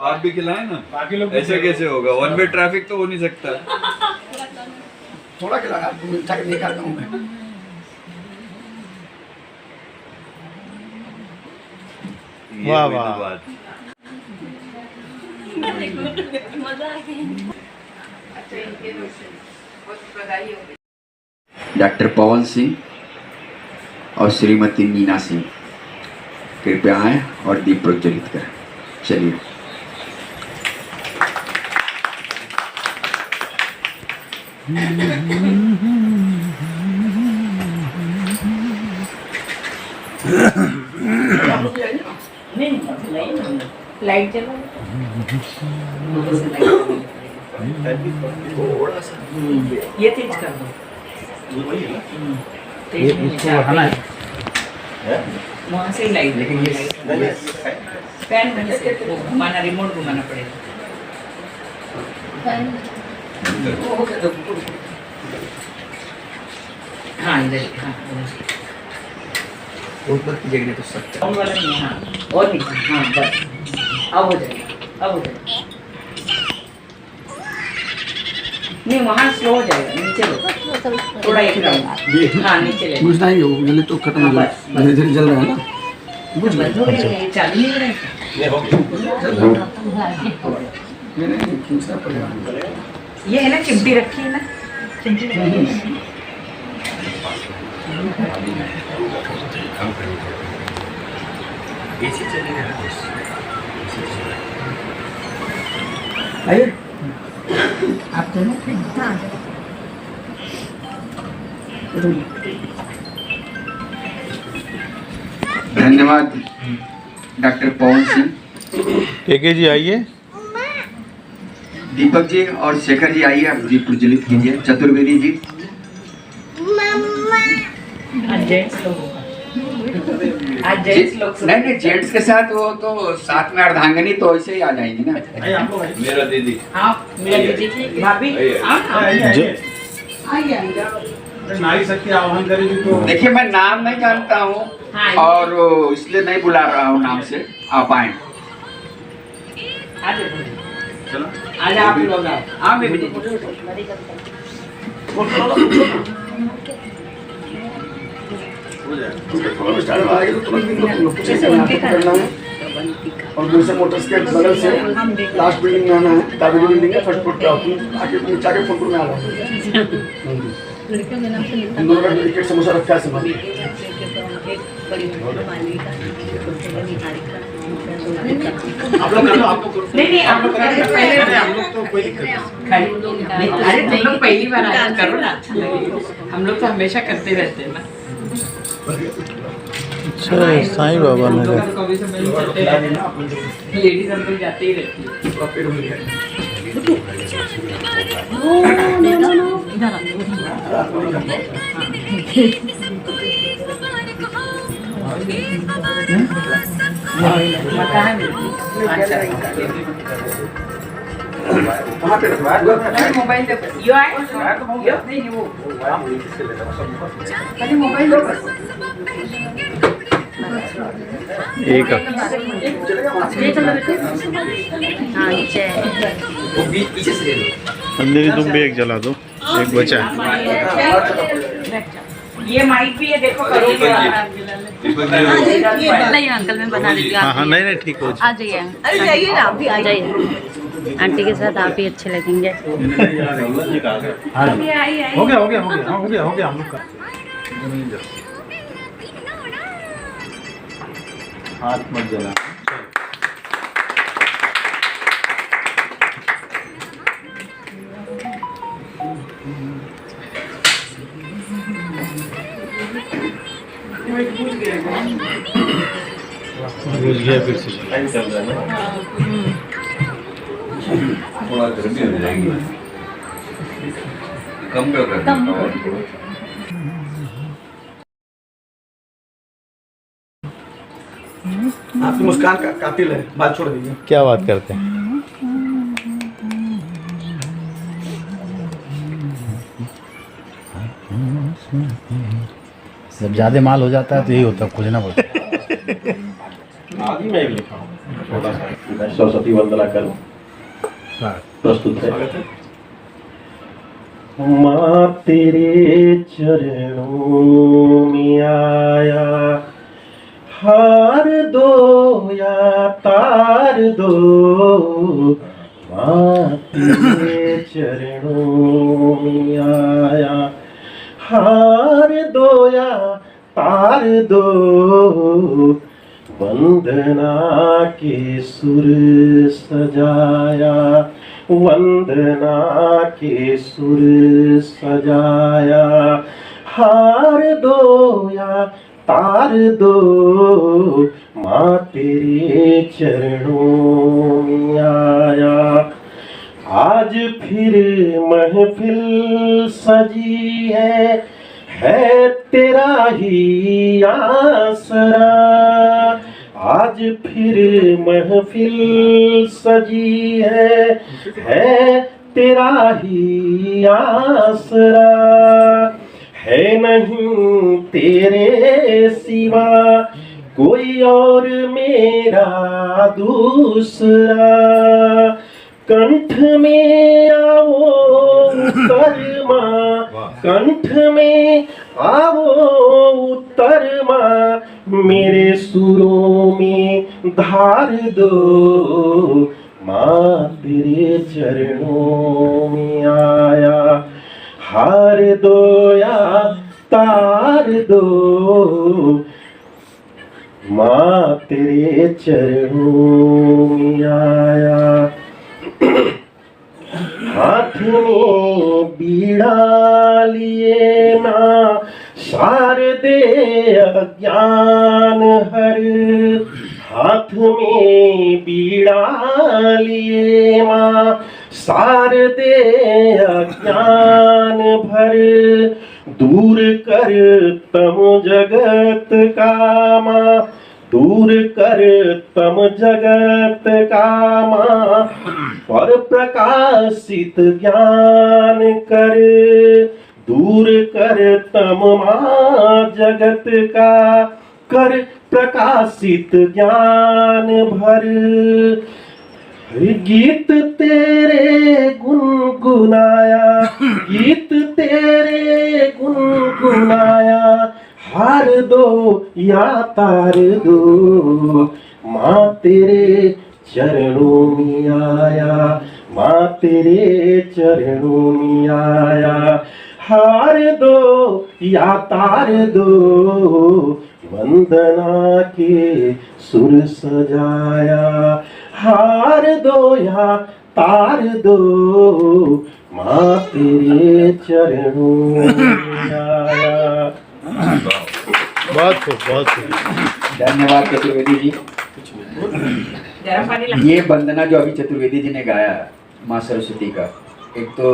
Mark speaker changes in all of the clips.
Speaker 1: आप भी खिलाए ना, बाकी लोग ऐसे कैसे होगा? वन वे ट्रैफिक तो हो नहीं सकता।
Speaker 2: थोड़ा खिलाया आपको, मीठा नहीं खाता हूँ मैं।
Speaker 3: वाह वाह।
Speaker 4: डॉक्टर पवन सिंह और श्रीमती मीना सिंह कृपया आए और दीप प्रज्वलित करें। चलिए।
Speaker 5: लाइट चला ये तेज कर दो।
Speaker 3: ये इसको बढ़ाना है।
Speaker 5: वहाँ से ही लाइट, लेकिन ये फैन वो घुमाना, रिमोट घुमाना पड़ेगा। हाँ इधर, हाँ ऊपर की जगह तो सब कम वाला नहीं है। हाँ और नहीं, हाँ बस अब हो जाएगा, अब हो जाएगा। नहीं वहाँ स्लो हो जाएगा, नीचे लो थोड़ा, एक राउंड। हाँ नीचे ले।
Speaker 2: बुझना ही हो, जल्दी तो खत्म हो गया, धीरे धीरे जल रहा है ना। बुझ गया,
Speaker 5: चालू नहीं हो रहा है।
Speaker 2: नहीं खींचना पड़ेगा।
Speaker 5: ये है ना चिमटी रखी है ना, चिमटी रखी है।
Speaker 2: आइए
Speaker 5: आप तो ना
Speaker 4: धन्यवाद डॉक्टर पवन सिंह।
Speaker 3: केके जी आइए।
Speaker 4: दीपक जी और शेखर जी आइए, आप दीप प्रज्वलित कीजिए। चतुर्वेदी जी।
Speaker 5: जेंट्स लोग, आज जेंट्स लोग
Speaker 4: नहीं जेंट्स के साथ वो तो साथ में अर्धांगनी तो ऐसे ही आ जाएंगी ना।
Speaker 1: मेरा दीदी,
Speaker 5: हाँ मेरा दीदी भाभी, हाँ
Speaker 3: नारी शक्ति आह्वान करेगी तो
Speaker 4: देखिए मैं नाम नहीं जानता हूँ और इसलिए नहीं बुला रहा हूँ नाम से। आप आए।
Speaker 5: चलो आज आप लोग आओ। हाँ बेबी दीदी
Speaker 2: करना है और दूसरे मोटर्स के बगल से लास्ट बिल्डिंग में आना है। ताबेरी बिल्डिंग है, फर्स्ट फ्लोर पे आओ। तुम आके नीचे आके फोटो में आ जाओ। हम दोनों का टिकट समोसा रखा है सामान।
Speaker 3: आप लोग कर लो, आप लोग
Speaker 5: नहीं आप लोग पहले
Speaker 3: हम लोग तो कोई दिक्कत नहीं।
Speaker 5: अरे तुम लोग पहली बार आया करो ना, अच्छा लगेगा। हम लोग तो हमेशा करते रहते हैं ना।
Speaker 3: अच्छा साईं बाबा नगर।
Speaker 5: लेडीज हम लोग जाते ही रहती है।
Speaker 2: कहाँ पे रखवा है?
Speaker 5: मोबाइल दे, यो आए यो नहीं वो मोबाइल दो बस।
Speaker 3: एक
Speaker 5: पीछे से ले लो।
Speaker 3: अंधेरी तुम भी एक जला दो, एक बचा है।
Speaker 5: ये माइक भी है, देखो करोगे।
Speaker 6: नहीं अंकल मैं बना देती हूँ।
Speaker 3: हाँ हाँ नहीं ठीक हो
Speaker 6: आ जाइए, अरे जाइए ना, आप भी आ जाइए। आंटी के साथ आप ही अच्छे लगेंगे।
Speaker 3: हो गया हो गया हो गया हो गया हो गया हम लोग का। हाथ मत जला। बुझ गया फिर से चल रहा है ना।
Speaker 1: थोड़ा गर्मी हो जाएगी, कम कर
Speaker 2: आपकी मुस्कान का कातिल है, बात छोड़ दीजिए।
Speaker 3: क्या बात करते हैं? जब ज्यादा माल हो जाता है तो यही होता है, खोजना पड़ता है। आदि मैं भी लिखा हूँ थोड़ा सा।
Speaker 7: मैं सरस्वती वंदना करूं,
Speaker 3: हाँ।
Speaker 7: प्रस्तुत है। माँ तेरे चरणों में आया, हार दो या तार दो, माँ तेरे चरणों में आया, हार दो या तार दो, वंदना के सुर सजाया, वंदना के सुर सजाया, हार दो या तार दो, माँ तेरे चरणों में आया। आज फिर महफिल सजी है तेरा ही आसरा, आज फिर महफिल सजी है तेरा ही आसरा, है नहीं तेरे सिवा कोई और मेरा दूसरा, कंठ में आओ उत्तर माँ, कंठ में आओ उत्तर माँ, मेरे सुरों में धार दो, माँ तेरे चरणों में आया, हार दो या तार दो, माँ तेरे चरणों में आया। हाथ में बीड़ा लिए ना शारदे अज्ञान हर, हाथ में बीड़ा लिए माँ शारदे अज्ञान भर, दूर कर तम जगत का माँ, दूर कर तम जगत का माँ, पर प्रकाशित ज्ञान कर, दूर कर तम माँ जगत का, कर प्रकाशित ज्ञान भर, गीत तेरे गुनगुनाया, गीत तेरे गुनगुनाया, हार दो या तार दो, माँ तेरे चरणों में आया, माँ तेरे चरणों में आया, हार दो या तार दो, वंदना के सुर सजाया, हार दो या तार दो, माँ तेरे चरणों में आया।
Speaker 3: बहुत खूब, बहुत खूब।
Speaker 4: धन्यवाद चतुर्वेदी जी।
Speaker 5: गरम पानी ला।
Speaker 4: ये वंदना जो अभी चतुर्वेदी जी ने गाया माँ सरस्वती का, एक तो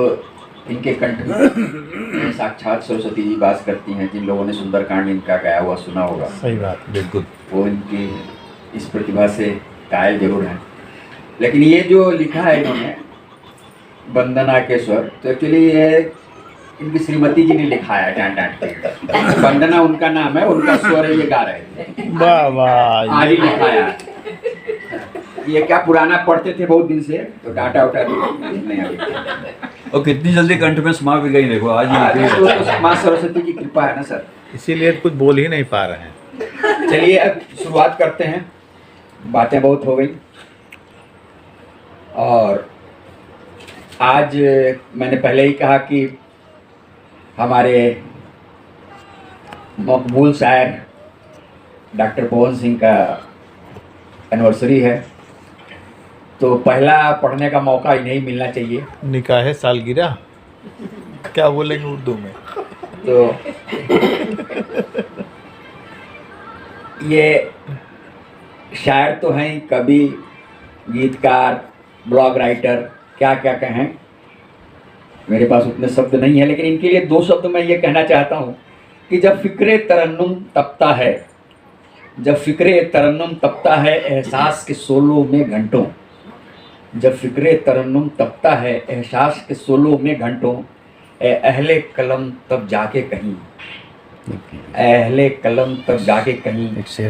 Speaker 4: इनके कंठ में साक्षात सरस्वती जी वास करती हैं। जिन लोगों ने सुंदरकांड इनका गाया हुआ सुना होगा,
Speaker 3: सही बात, बिल्कुल।
Speaker 4: वो इनकी इस प्रतिभा से कायल जरूर हैं। लेकिन ये जो लिखा है इन्होंने वंदना के स्वर, तो एक्चुअली ये इनकी श्रीमती जी ने लिखा है डांट डांट के। वंदना उनका नाम है, उनका स्वर है, ये गा रहे थे।
Speaker 3: वाह वाह,
Speaker 4: आज ही लिखाया। ये क्या पुराना पढ़ते थे बहुत दिन से, तो डांटा उठा नहीं अभी।
Speaker 1: और कितनी जल्दी कंठ में समा भी गई, देखो आज
Speaker 4: तो माँ सरस्वती की कृपा है ना सर।
Speaker 3: इसीलिए कुछ बोल ही नहीं पा रहे हैं।
Speaker 4: चलिए अब शुरुआत करते हैं। बातें बहुत हो गई और आज मैंने पहले ही कहा कि हमारे मकबूल शायर डॉक्टर पवन सिंह का एनिवर्सरी है, तो पहला पढ़ने का मौका इन्हें मिलना चाहिए।
Speaker 3: निकाह सालगिरह क्या बोलेंगे उर्दू में?
Speaker 4: तो ये शायर तो हैं, कवि, गीतकार, ब्लॉग राइटर, क्या क्या कहें, मेरे पास उतने शब्द नहीं है। लेकिन इनके लिए दो शब्द मैं ये कहना चाहता हूँ कि जब फ़िक्रे तरन्नुम तपता है, जब फ़िक्रे तरन्नुम तपता है एहसास के सोलों में घंटों, जब फ़िक्रे तरन्नुम तपता है एहसास के सोलों में घंटों, ए अहले कलम तब जाके कहीं अहले कलम तब जाके कहीं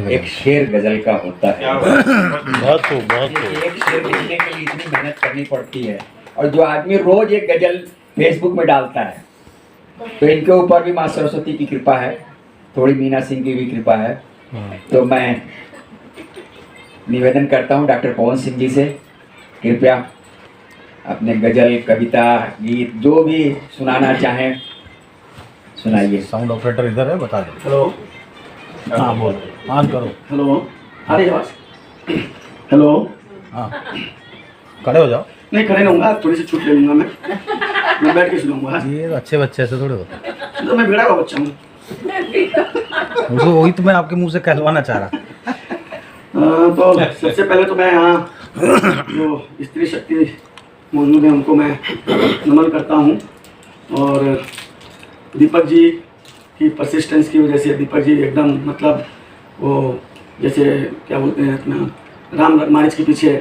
Speaker 4: एक शेर गजल का होता है।
Speaker 3: बहुत खूब बहुत खूब।
Speaker 4: एक शेर लिखने के लिए इतनी मेहनत करनी पड़ती है, और जो आदमी रोज एक गजल फेसबुक में डालता है, तो इनके ऊपर भी माँ सरस्वती की कृपा है, थोड़ी मीना सिंह की भी कृपा है। तो मैं निवेदन करता हूँ डॉक्टर पवन सिंह जी से, कृपया अपने गजल, कविता, गीत जो भी सुनाना चाहें सुनाइए।
Speaker 3: साउंड ऑपरेटर इधर है, बता दो।
Speaker 2: हेलो,
Speaker 3: हाँ बोल, ऑन करो।
Speaker 2: हेलो, आ रही आवाज? हेलो,
Speaker 3: हाँ खड़े हो जाओ।
Speaker 2: नहीं खड़े नहीं होऊंगा, थोड़ी सी छूट ले लूंगा मैं बैठ के सुनूंगा।
Speaker 3: ये अच्छे बच्चे ऐसे थोड़े होते हैं।
Speaker 2: तो मैं भेड़ा का बच्चा हूँ।
Speaker 3: उसको वही तो मैं आपके मुंह से कहलवाना चाह रहा।
Speaker 2: तो सबसे पहले तो मैं यहाँ जो स्त्री शक्ति मौजूद है उनको मैं नमन करता हूँ, और दीपक जी की परसिस्टेंस की वजह से दीपक जी एकदम मतलब वो जैसे क्या बोलते हैं अपना राम मारिच के पीछे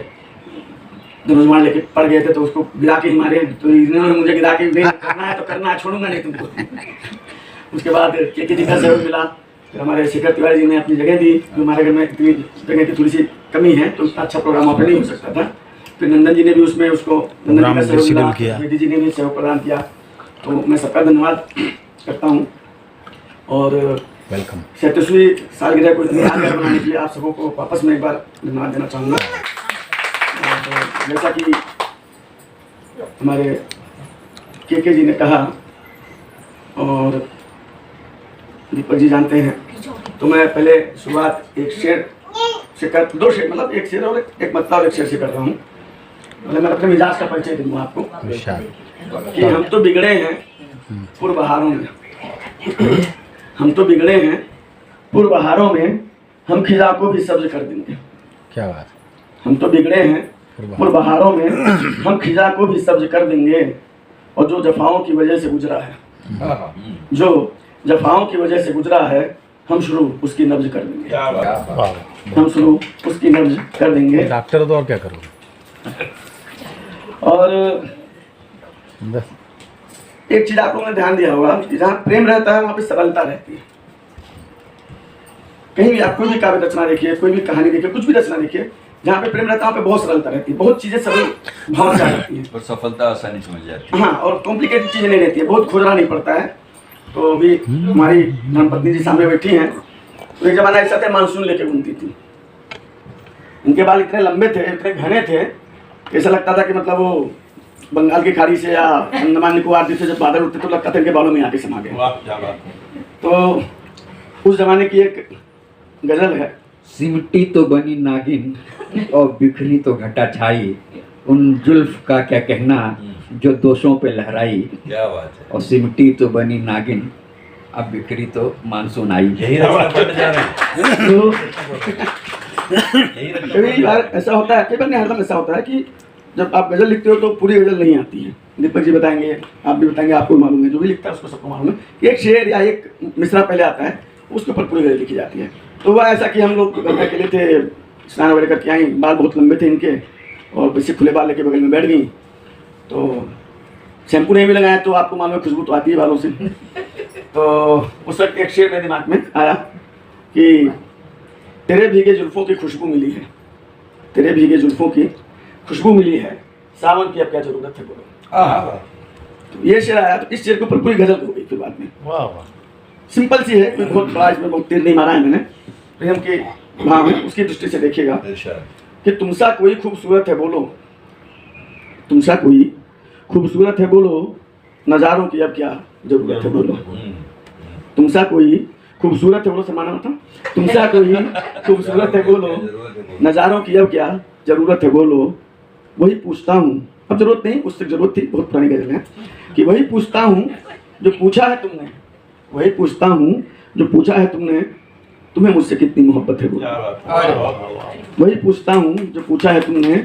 Speaker 2: धनुष्मान लेके पड़ गए थे तो उसको गिरा के ही मारे, तो इन्होंने मुझे गिरा के नहीं करना है तो करना है, छोड़ूंगा नहीं तुमको। उसके बाद के जी का सहयोग मिला, फिर हमारे शेखर तिवारी जी ने अपनी जगह दी, जो हमारे घर में इतनी जगह की थोड़ी सी कमी है तो इतना अच्छा प्रोग्राम वहाँ पर नहीं हो सकता था। फिर नंदन जी ने भी उसमें उसको नंदन जी का सहयोग मिला, बेटी जी ने भी सहयोग प्रदान किया, तो मैं सबका धन्यवाद करता हूँ। और
Speaker 3: वेलकम।
Speaker 2: 37वीं सालगिरह को इतनी यादगार बनाने के लिए आप सबों को वापस में एक बार धन्यवाद देना चाहूँगा। और जैसा कि हमारे के जी ने कहा और दीपक जी जानते हैं, तो मैं पहले शुरुआत एक शेर से कर, दो शेर मतलब एक शेर और एक मतलब और एक शेर से कर रहा हूँ। पहले मैं अपने मिजाज का परिचय दूंगा आपको कि हम तो बिगड़े हैं पूर्वहारों में, हम तो बिगड़े हैं पूर्वहारों में, हम खिजा को भी सब्ज कर देंगे।
Speaker 3: क्या बात।
Speaker 2: हम तो बिगड़े हैं पूर्वहारों में, हम खिजा को भी सब्ज कर देंगे, और जो जफाओं की वजह से गुजरा है, जो जफाओं की वजह से गुजरा है, हम शुरू उसकी नब्ज कर देंगे, हम शुरू उसकी नब्ज कर देंगे।
Speaker 3: डॉक्टर तो और क्या करो।
Speaker 2: और एक चीज आप लोगों ने ध्यान दिया होगा कि जहाँ प्रेम रहता है वहाँ पे सरलता रहती है। कहीं भी आप कोई भी काव्य रचना देखिए, कोई भी कहानी देखिए, कुछ भी रचना देखिए, जहाँ पे प्रेम रहता है वहाँ पे बहुत सरलता रहती है, बहुत चीजें सरल भाव से आ जाती है
Speaker 1: और सफलता आसानी से मिल जाती है।
Speaker 2: हाँ, और कॉम्प्लिकेटेड चीजें नहीं रहती है, बहुत खोजना नहीं पड़ता है। तो अभी हमारी धर्मपत्नी जी सामने बैठी हैं, तो एक जमाना ऐसा था मानसून लेके घूमती थी, उनके बाल इतने लंबे थे, इतने घने थे, ऐसा लगता था कि मतलब वो बंगाल की खाड़ी से या अंडमान निकोबार से जब बादल उठते तो लगता था इनके बालों में आके समा गए। तो उस जमाने की एक गजल है,
Speaker 4: सिमटी तो बनी नागिन और बिखरी तो घटा छाई, उन जुल्फ का क्या कहना जो दोषों पे लहराई।
Speaker 1: क्या बात है।
Speaker 4: और सिमटी तो बनी नागिन अब बिखरी तो मानसून आई।
Speaker 3: यही रास्ता पड़ जा रहे हैं।
Speaker 2: तो कई बार ऐसा होता है, कई बार नहीं हरदम ऐसा होता है कि जब आप गजल लिखते हो तो पूरी गजल नहीं आती है। दीपक जी बताएंगे, आप भी बताएंगे, आपको मालूम है, जो भी लिखता है उसको सबको मालूम है कि एक शेर या एक मिसरा पहले आता है, उसके ऊपर पूरी गजल लिखी जाती है। तो वह ऐसा कि हम लोग गंगा के लिए थे, स्नान वगैरह करके आई, बाल बहुत लंबे थे इनके, और वैसे खुले बाल लेके बगल में बैठ गई, तो शैम्पू नहीं भी लगाया तो आपको मालूम है खुशबू तो आती है बालों से। तो उस वक्त एक शेर मेरे दिमाग में आया कि तेरे भीगे जुल्फों की खुशबू मिली है, तेरे भीगे जुल्फों की खुशबू मिली है, सावन की अब क्या जरूरत है बोलो। तो ये शेर आया, तो इस शेर के ऊपर पूरी गजल हो गई फिर बाद में।
Speaker 3: वाह वाह।
Speaker 2: सिंपल सी है, कोई बहुत बड़ा इसमें बहुत तेज नहीं मारा है मैंने, प्रेम के भाव है उसकी दृष्टि से देखिएगा कि तुमसा कोई खूबसूरत है बोलो, तुमसा कोई खूबसूरत है बोलो, नज़ारों की अब क्या जरूरत है बोलो। तुमसा कोई खूबसूरत है बोलो, समाना था, तुमसा कोई खूबसूरत है बोलो, नज़ारों की अब क्या जरूरत है बोलो। वही पूछता हूँ, अब जरूरत नहीं, उससे जरूरत थी, बहुत पुरानी गजल है, कि वही पूछता हूँ जो पूछा है तुमने, वही पूछता हूँ जो पूछा है तुमने, तुम्हें मुझसे कितनी मोहब्बत है बोलो। वही पूछता हूँ जो पूछा है तुमने,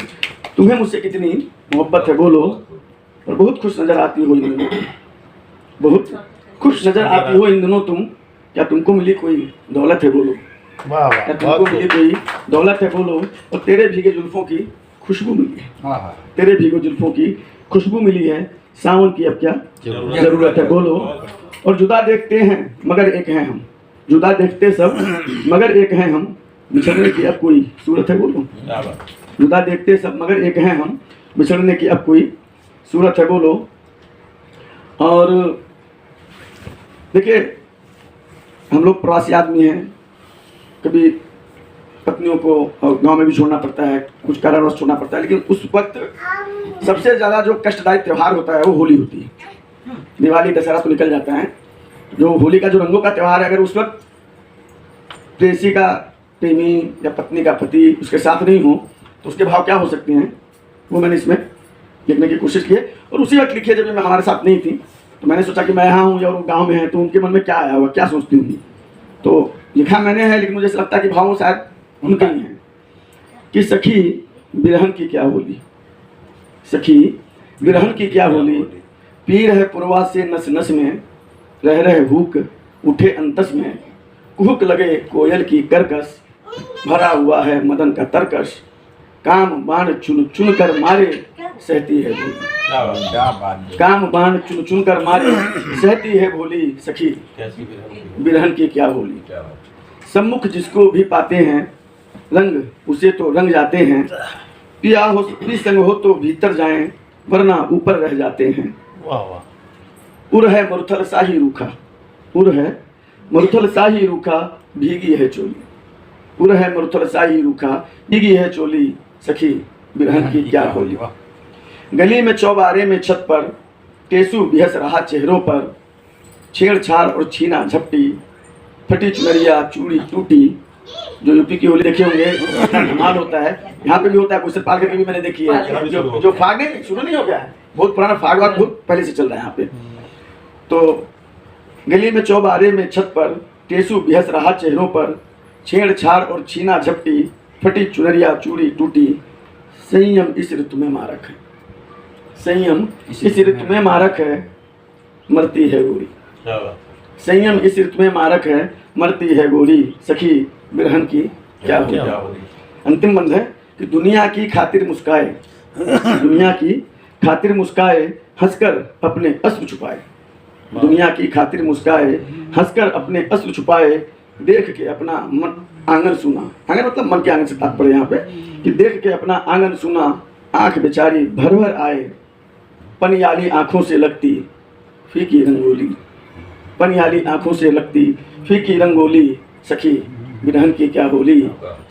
Speaker 2: तुम्हें मुझसे कितनी मोहब्बत है बोलो। और बहुत खुश नजर आती हो इन दिनों, बहुत खुश नजर आती हो इन दिनों तुम, क्या तुमको मिली कोई दौलत है बोलो।
Speaker 3: वाह वाह।
Speaker 2: क्या तुमको मिली कोई दौलत है बोलो। और तेरे भीगे जुल्फों की खुशबू मिली है, तेरे भीगे जुल्फों की खुशबू मिली है, सावन की अब क्या जरूरत है बोलो। और जुदा देखते हैं मगर एक हैं हम, जुदा देखते सब मगर एक हैं हम, बिछड़ने की अब कोई सूरत है बोलो। जुदा देखते सब मगर एक हैं हम, बिछड़ने की अब कोई सूरत है बोलो। और देखिए हम लोग प्रवासी आदमी हैं, कभी पत्नियों को गांव में भी छोड़ना पड़ता है, कुछ कारणवश छोड़ना पड़ता है, लेकिन उस वक्त सबसे ज़्यादा जो कष्टदायक त्यौहार होता है वो होली होती है। दिवाली दशहरा तो निकल जाता है, जो होली का जो रंगों का त्यौहार है, अगर उस वक्त प्रेयसी का प्रेमी या पत्नी का पति उसके साथ नहीं हो तो उसके भाव क्या हो सकते हैं, वो मैंने इसमें लिखने की कोशिश की है। और उसी वक्त लिखी है जब मैं हमारे साथ नहीं थी, तो मैंने सोचा कि मैं यहाँ हूँ या वो गाँव में है, तो उनके मन में क्या आया हुआ, क्या सोचती हूँ, तो लिखा मैंने है। लेकिन मुझे ऐसा लगता है कि भाव शायद उनके ही हैं कि सखी बिरहन की क्या होली, सखी बिरहन की क्या होली, पीर है पुरवा से नस नस में, रह रहे भूख उठे अंतस में, कुहक लगे कोयल की करकस, भरा हुआ है मदन का तरकश, काम बाण चुन चुन कर मारे सहती है भोली, काम बाण चुन चुन कर मारे सहती है भोली, सखी बिरहन की क्या होली। सम्मुख जिसको भी पाते हैं रंग उसे तो रंग जाते हैं, पिया हो भी संग हो तो भीतर जाएं वरना ऊपर रह जाते हैं।
Speaker 3: वाह वाह।
Speaker 2: उर है मरुथल शाही रूखा, उर है मरुथल शाही रूखा, भीगी है चोली, उर है मरुथल शाही रूखा, भीगी है चोली, सखी बिरहन की क्या होली। गली में चौबारे में छत पर केसु बिहस रहा चेहरों पर, छेड़छाड़ और छीना झपटी, फटी चुनरिया चूड़ी टूटी। जो यूपी की होली देखे होंगे धमाल होता है, यहाँ पे भी होता है, कुछ पाल करके भी मैंने देखी है। जो फाग नहीं शुरू नहीं हो गया है, बहुत पुराना फाग वाग बहुत पहले से चल रहा है यहाँ पे। तो गली में चौबारे में छत पर केसु बिहस रहा चेहरों पर, छेड़छाड़ और छीना झपटी, फटी चुनरिया चूड़ी टूटी, संयम इस ऋतु में मारक है, संयम इस ऋतु में मारक है, मरती है गोरी, संयम इस ऋतु में मारक है, मरती है गोरी, सखी बिरहन की क्या होली। अंतिम बंद है कि दुनिया की खातिर मुस्काए, दुनिया की खातिर मुस्काए, हंसकर अपने अश्रु छुपाए, दुनिया की खातिर मुस्काए, हंसकर अपने अश्रु छुपाए, देख के अपना मन आंगन सुना, आंगन मतलब मन के आंगन से तात्पर्य यहाँ पे, कि देख के अपना आंगन सुना, आंख बेचारी भर भर आए, पनियाली आंखों से लगती फीकी रंगोली, पनियाली आंखों से लगती फीकी रंगोली, सखी बिरहन की क्या होली,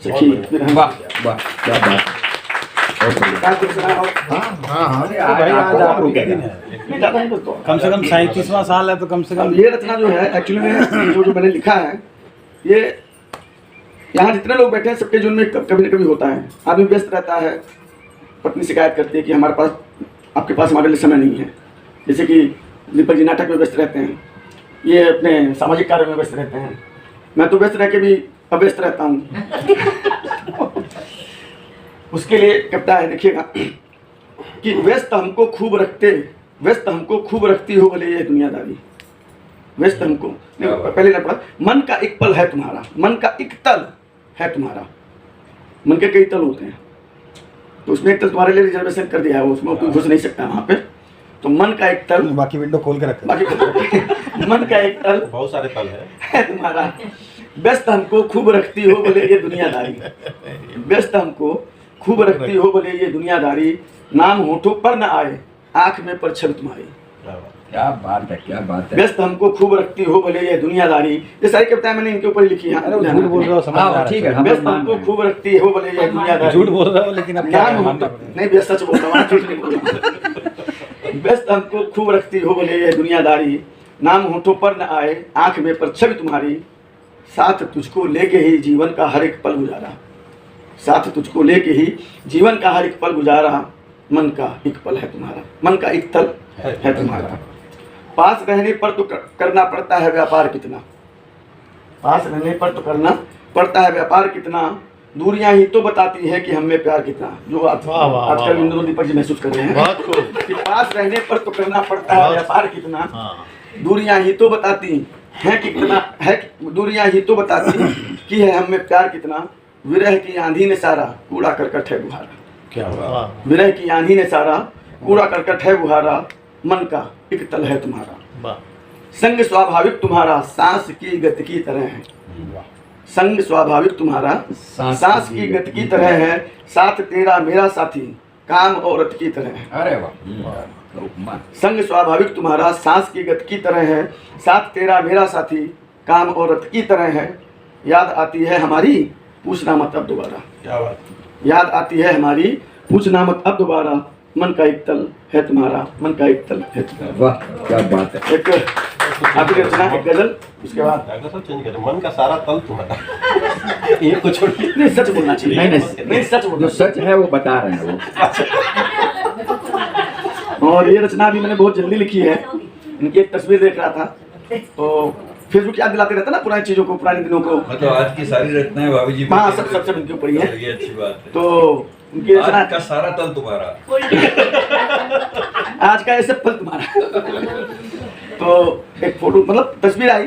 Speaker 2: सखी बिरहन।
Speaker 4: वाह वाह क्या बात।
Speaker 3: भाई आज आप कम से कम 37वां साल है, तो कम से कम
Speaker 2: ये रचना जो है एक्चुअली में जो मैंने लिखा है, ये यहाँ जितने लोग बैठे हैं सबके जीवन में कभी न कभी होता है। आदमी व्यस्त रहता है, पत्नी शिकायत करती है कि हमारे पास आपके पास हमारे लिए समय नहीं है, जैसे कि दीपक जी नाटक में व्यस्त रहते हैं, ये अपने सामाजिक कार्य में व्यस्त रहते हैं, मैं तो व्यस्त रह के भी अव्यस्त रहता हूँ। उसके लिए कविता है, देखिएगा कि व्यस्त हमको खूब रखते, व्यस्त हमको खूब रखती हो भले ये दुनियादारी, व्यस्त हमको पहले ना पढ़ा, मन का एक पल है तुम्हारा, मन का एक तल है तुम्हारा, मन के कई तल होते हैं, तो उसमें एक तल तुम्हारे लिए रिजर्वेशन कर दिया है, उसमें कोई घुस नहीं सकता वहाँ पे, तो मन का एक तल,
Speaker 3: बाकी विंडो खोल के रखते
Speaker 2: बाकी मन का एक तल
Speaker 3: बहुत सारे तल
Speaker 2: है तुम्हारा, व्यस्त हमको खूब रखती हो भले ये दुनियादारी, व्यस्त हमको खूब रखती हो भले ये दुनियादारी, नाम होठों पर न आए आंख में परछन तुम्हारी।
Speaker 4: क्या बात है, क्या बात है।
Speaker 2: व्यस्त हमको खूब रखती हो भले ये दुनियादारी, ये सारी कविताएं मैंने इनके ऊपर लिखी है।
Speaker 3: झूठ बोल रहे हो, समझ आ रहा है।
Speaker 4: ठीक है, हम
Speaker 2: व्यस्त
Speaker 4: मान
Speaker 2: हमको
Speaker 4: रहे हैं।
Speaker 2: खूब रखती हो भले ये दुनियादारी,
Speaker 3: झूठ बोल रहे हो, लेकिन अब क्या
Speaker 2: नाम
Speaker 3: है,
Speaker 2: होठों नहीं व्यस्त सच बोल रहा हूं, झूठ नहीं बोल रहा। व्यस्त हमको खूब रखती हो भले ये दुनियादारी, नाम होठों पर न आए आंख में परछन तुम्हारी, साथ तुझको लेके ही जीवन का हर एक पल गुजारा, साथ तुझको लेके ही जीवन का हर एक पल गुजारा, मन का एक पल है तुम्हारा, मन का एक तल है तुम्हारा, पास रहने पर तो करना पड़ता है व्यापार कितना, पास रहने पर तो करना पड़ता है व्यापार कितना, दूरियां ही तो बताती है कि हमें प्यार कितना, जो आजकल इंद्र दीपक जी महसूस कर रहे हैं कि पास रहने पर तो करना पड़ता है व्यापार कितना, दूरियां ही तो बताती हैं कि कितना है, दूरियां ही तो बताती कि है हमें प्यार कितना, विरह की आंधी ने सारा कूड़ा करकट है बुहारा,
Speaker 3: क्या हुआ,
Speaker 2: विरह की आंधी ने सारा कूड़ा करकट है बुहारा, मन का एक तल है तुम्हारा, संग स्वाभाविक तुम्हारा सांस की गति की तरह है। संग स्वाभाविक तुम्हारा सांस की गति की तरह है, साथ तेरा मेरा साथी काम और रथ की तरह है।
Speaker 4: अरे वाह।
Speaker 2: संग स्वाभाविक तुम्हारा सांस की गति की तरह है, साथ तेरा मेरा साथी काम और रथ की तरह है। याद आती है हमारी पूछना मत अब दोबारा।
Speaker 7: क्या बात।
Speaker 2: याद आती है हमारी पूछना मत अब दोबारा, मन का एक तल है तुम्हारा, मन का एक तल है तुम्हारा।
Speaker 4: वाह क्या बात है।
Speaker 2: एक आपकी रचना, एक गजल, उसके बाद
Speaker 7: डॉक्टर साहब चेंज करें, मन का सारा तल तुम्हारा। ये को छोड़िए।
Speaker 2: नहीं, सच बोलना चाहिए। नहीं, सच बोलना।
Speaker 4: जो सच है वो बता रहे हैं वो।
Speaker 2: और ये रचना भी मैंने बहुत जल्दी लिखी है। इनकी एक तस्वीर देख रहा था तो फेसबुक याद दिलाते रहता ना पुरानी चीजों को, पुराने दिनों को।
Speaker 1: मतलब आज की सारी रचनाएं भाभी जी
Speaker 2: हाँ, सब उनके ऊपर ही है।
Speaker 1: ये अच्छी बात है।
Speaker 2: तो उनकी रचना
Speaker 1: आज का सारा तल तुम्हारा,
Speaker 2: आज का ऐसे पल तुम्हारा। तो एक फोटो मतलब तस्वीर आई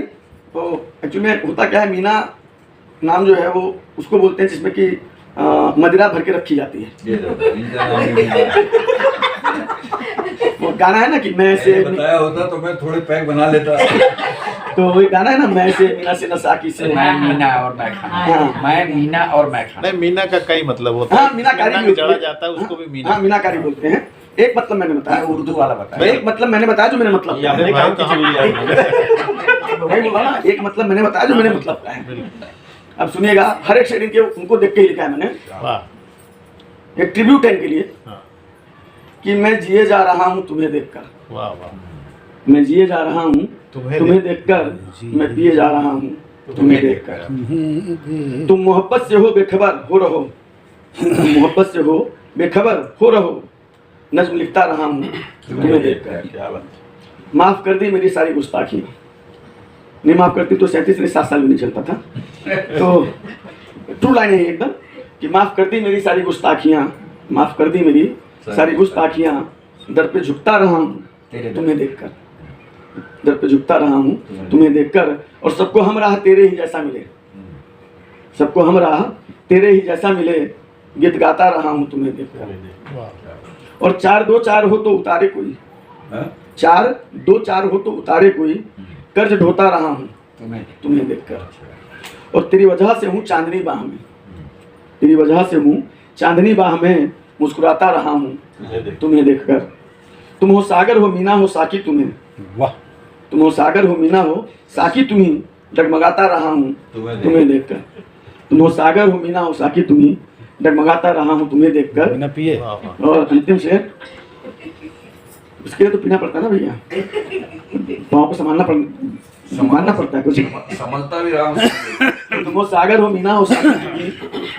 Speaker 2: तो एक्चुअली में होता क्या है, मीना नाम जो है वो उसको बोलते हैं जिसमें कि मदिरा भर के रखी जाती है।
Speaker 1: ये लो, इनका नाम ही मीना।
Speaker 2: वो गाना है ना कि मैं से
Speaker 1: बताया होता तो मैं थोड़े पैक बना लेता।
Speaker 2: तो वही गाना है ना, मैं से मीना से नसाकी से।
Speaker 4: मैं मीना और मैं खाना।
Speaker 2: हाँ।
Speaker 4: मैं मीना और मैं खाना।
Speaker 3: नहीं, मीना का कई मतलब होता है।
Speaker 2: हाँ, मीनाकारी भी
Speaker 3: जड़ा जाता है उसको भी मीना।
Speaker 2: हाँ, मीनाकारी बोलते हैं। एक मतलब मैंने बताया,
Speaker 4: उर्दू वाला बताया।
Speaker 2: एक मतलब मैंने बताया जो मेरे मतलब का है।
Speaker 7: अपने काम की चीज है।
Speaker 2: वही बोला ना, एक मतलब मैंने बताया जो मेरे मतलब का है। अब सुनिएगा, हर एक शेर इनके उनको देख के ही लिखा है मैंने।
Speaker 3: वाह
Speaker 2: एक ट्रिब्यूट है इनके लिए
Speaker 3: हाँ।
Speaker 2: कि मैं जिए जा रहा हूँ तुम्हें देखकर।
Speaker 3: वाह वाह।
Speaker 2: मैं जिए जा रहा हूँ तुम्हें देखकर, मैं पिए जा रहा हूँ तुम्हें देखकर। तुम मोहब्बत से हो बेखबर हो रहो, तुम मोहब्बत से हो बेखबर हो रहो, नज्म लिखता रहा हूँ तुम्हें देखकर।
Speaker 7: क्या बात।
Speaker 2: माफ कर दी मेरी सारी गुस्ताखी, नहीं माफ करती तो 37 नहीं 7 साल भी नहीं चलता था। तो ट्रू लाइन है एकदम कि माफ कर दी मेरी सारी गुस्ताखियाँ, माफ कर दी मेरी सारी गुस्ताखियाँ, दर पे झुकता रहा हूँ तुम्हें देखकर, दर पे झुकता रहा हूँ तुम्हें देखकर। और सबको हम राह तेरे ही जैसा मिले, सबको हम राह तेरे ही जैसा मिले, गीत गाता रहा हूँ तुम्हें देखकर। और 4 2 4 हो तो उतारे कोई, 4 2 4 हो तो उतारे कोई, कर्ज ढोता रहा हूँ तुम्हें देखकर। और तेरी वजह से हूँ चांदनी बाह में, तेरी वजह से हूँ चांदनी बाह में, मुस्कुराता रहा हूँ तुम्हें देखकर। तुम हो सागर हो मीना हो साकी तुम्हें,
Speaker 3: वाह।
Speaker 2: तुम हो सागर हो मीना हो साकी तुम्हें, डगमगाता रहा हूँ तुम्हें देखकर। तुम हो सागर हो मीना हो साकी तुम्हें, डगमगाता रहा हूँ तुम्हें देखकर।
Speaker 3: बिना पिए।
Speaker 2: और अंतिम शेर, उसके लिए तो पीना पड़ता है ना भैया, पाँव को संभालना पड़ता है कुछ।
Speaker 1: संभलता भी रहा हूँ।
Speaker 2: तुम हो सागर हो मीना हो साकी तुम्हें,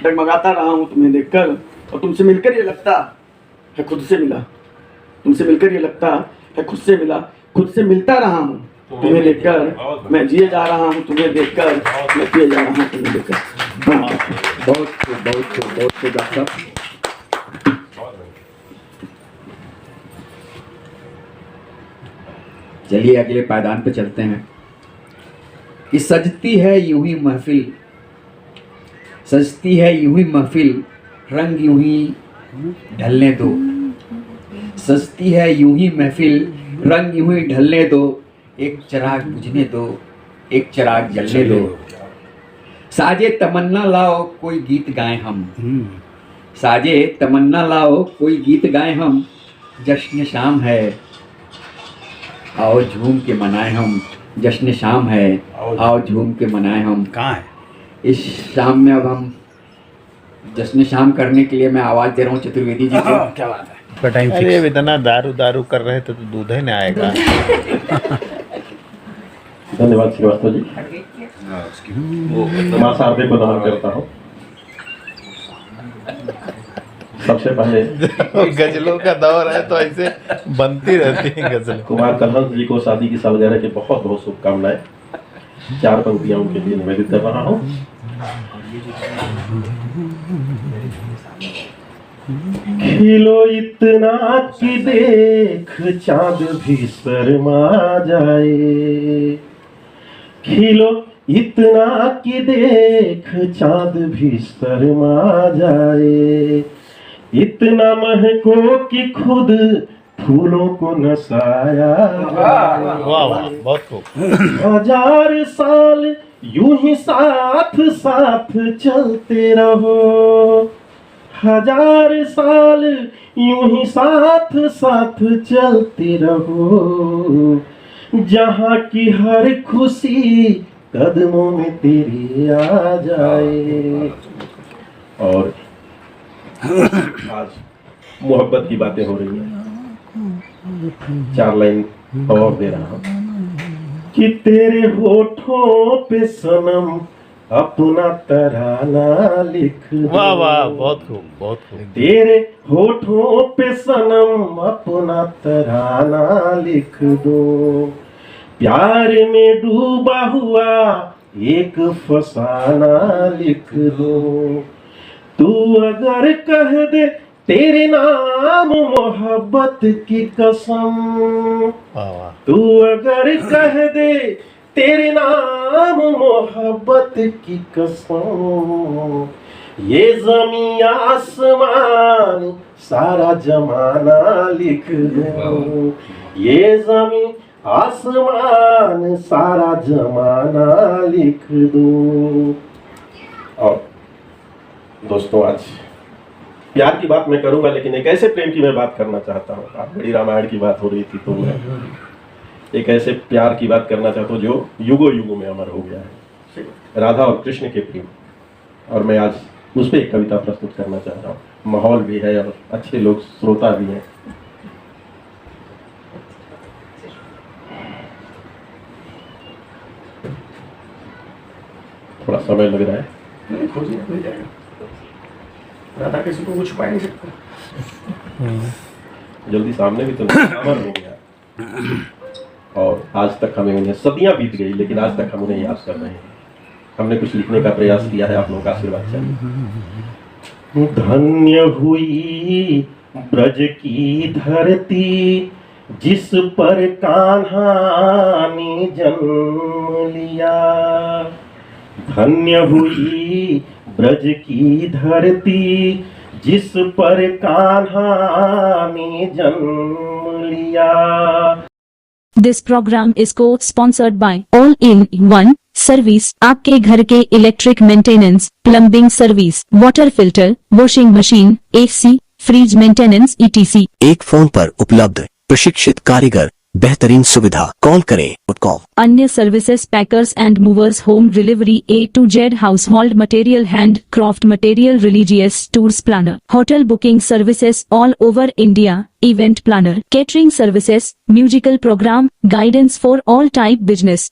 Speaker 2: डगमगाता रहा हूँ तुम्हें देखकर। और तुमसे मिलकर ये लगता है खुद से मिला, तुमसे मिलकर ये लगता है खुद से मिला, खुद से मिलता रहा हूँ तुम्हें देखकर। मैं जिए जा रहा हूँ तुम्हें देखकर, मैं पिए जा रहा हूँ तुम्हें देखकर।
Speaker 4: बहुत बहुत डॉक्टर साहब। चलिए अगले पायदान पे चलते हैं कि सजती है यूं ही महफिल, सजती है यूं ही महफिल, रंग यूं ही ढलने दो, सजती है यूं ही महफिल, रंग यूं ही ढलने दो, एक चिराग बुझने दो, एक चिराग जलने दो, साजे तमन्ना लाओ कोई गीत गाएं हम, साजे तमन्ना लाओ कोई गीत गाएं हम, जश्न शाम है आओ झूम के मनाएं हम, जश्न शाम है आओ झूम के मनाएं हम।
Speaker 3: कहाँ है?
Speaker 4: इस शाम में अब हम जश्न शाम करने के लिए मैं आवाज़ दे रहा हूँ चतुर्वेदी जी को।
Speaker 3: क्या बात है? टाइम अरे इतना दारू दारू कर रहे थे तो दूध ही नहीं आएगा।
Speaker 7: धन्यवाद श्रीवास्तव जी। मां शारदे को नमन करता हूँ। सबसे पहले
Speaker 3: गजलों का दौर है तो ऐसे बनती रहती है गजल।
Speaker 7: कुमार कन्हैया जी को शादी की सालगिरह की बहुत बहुत शुभकामनाएं। 4 पंक्तियां उनके लिए निवेदित कर रहा हूँ। खिलो इतना कि देख चांद भी शर्मा जाए, खिलो इतना कि देख चांद भी शर्मा जाए, इतना महको कि खुद फूलों को नसाया
Speaker 3: वाह वाह बहुत खूब।
Speaker 7: 1000 साल यूं ही साथ साथ चलते रहो, 1000 साल यूं ही साथ साथ चलते रहो, जहाँ की हर खुशी कदमों में तेरी आ जाए। और आज मोहब्बत की बातें हो रही हैं, 4 लाइन और दे रहा हूँ कि तेरे होठों पे सनम अपना तराना लिख दो।
Speaker 3: वाह वाह बहुत खूब बहुत खूब।
Speaker 7: तेरे होठों पे सनम अपना तराना लिख दो, प्यार में डूबा हुआ एक फसाना लिख दो। तू अगर कह दे तेरे नाम मोहब्बत की कसम,
Speaker 3: वाह वाह।
Speaker 7: तू अगर कह दे तेरे नाम मोहब्बत की कसम, ये ज़मीं आसमान सारा जमाना लिख दो, ये ज़मीं आसमान सारा जमाना लिख दो। और दोस्तों आज प्यार की बात मैं करूंगा, लेकिन एक ऐसे प्रेम की मैं बात करना चाहता हूँ। आप बड़ी रामायण की बात हो रही थी, तो मैं एक ऐसे प्यार की बात करना चाहता हूँ जो युगों युगों में अमर हो गया है, राधा और कृष्ण के प्रेम। और मैं आज उस पर एक कविता प्रस्तुत करना चाह रहा हूँ। माहौल भी है और अच्छे लोग श्रोता भी हैं। थोड़ा समय लग रहा है,
Speaker 2: नहीं खोजिए मिल जाएगा। राधा किसी को छुपा नहीं सकता।
Speaker 7: जल्दी सामने भी तो अमर हो गया। और आज तक हमें उन्हें सदियां बीत गई, लेकिन आज तक हम उन्हें याद कर रहे हैं। हमने कुछ लिखने का प्रयास किया है, आप लोगों का आशीर्वाद चाहिए। धन्य हुई ब्रज की धरती जिस पर कान्हा ने जन्म लिया, धन्य हुई ब्रज की धरती जिस पर कान्हा ने जन्म लिया।
Speaker 8: This program is co-sponsored by All in One Service, आपके घर के electric maintenance, plumbing service, water filter, washing machine, AC, fridge maintenance etc।
Speaker 9: एक फोन पर उपलब्ध प्रशिक्षित कारीगर, बेहतरीन सुविधा। कॉल करें .com।
Speaker 8: अन्य services packers and movers, home delivery A to Z, household material, hand craft material, religious tours planner, hotel booking services all over India, event planner, catering services, musical programme, guidance for all type business.